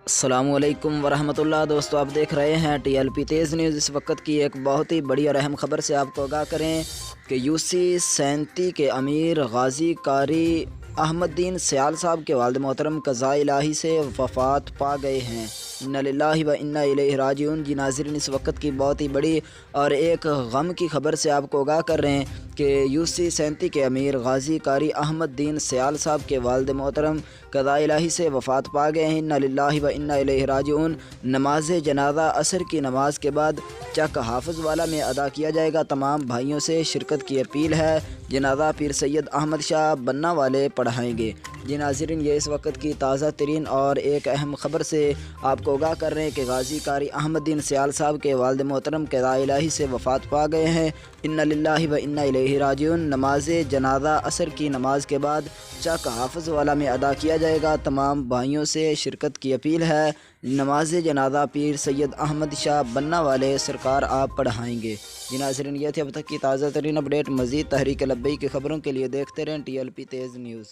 السلام علیکم ورحمۃ اللہ۔ دوستو آپ دیکھ رہے ہیں TLP تیز نیوز۔ اس وقت کی ایک بہت ہی بڑی اور اہم خبر سے آپ کو آگاہ کریں کہ UC 37 کے امیر غازی قاری احمد الدین سیال صاحب کے والد محترم قضائے الہی سے وفات پا گئے ہیں۔ انا للہ و انا الیہ راجعون۔ جی ناظرین، اس وقت کی بہت ہی بڑی اور ایک غم کی خبر سے آپ کو آگاہ کر رہے ہیں کہ UC 37 کے امیر غازی قاری احمد الدین سیال صاحب کے والد محترم قضائے الہی سے وفات پا گئے ہیں۔ انا للہ و انا الیہ راجعون۔ نماز جنازہ عصر کی نماز کے بعد چک حافظ والا میں ادا کیا جائے گا۔ تمام بھائیوں سے شرکت کی اپیل ہے۔ جنازہ پیر سید احمد شاہ بننا والے پڑھائیں گے۔ جی ناظرین، یہ اس وقت کی تازہ ترین اور ایک اہم خبر سے آپ کو آگاہ کر رہے ہیں کہ غازی قاری احمد الدین سیال صاحب کے والد محترم قضائے الہی سے وفات پا گئے ہیں۔ انا للہ و انا الیہ راجعون۔ نماز جنازہ عصر کی نماز کے بعد چک حافظ والا میں ادا کیا جائے گا۔ تمام بھائیوں سے شرکت کی اپیل ہے۔ نماز جنازہ پیر سید احمد شاہ بننا والے سرکار آپ پڑھائیں گے۔ جی ناظرین، یہ تھی اب تک کی تازہ ترین اپڈیٹ۔ مزید تحریک لبیک کی خبروں کے لیے دیکھتے رہیں TLP تیز نیوز۔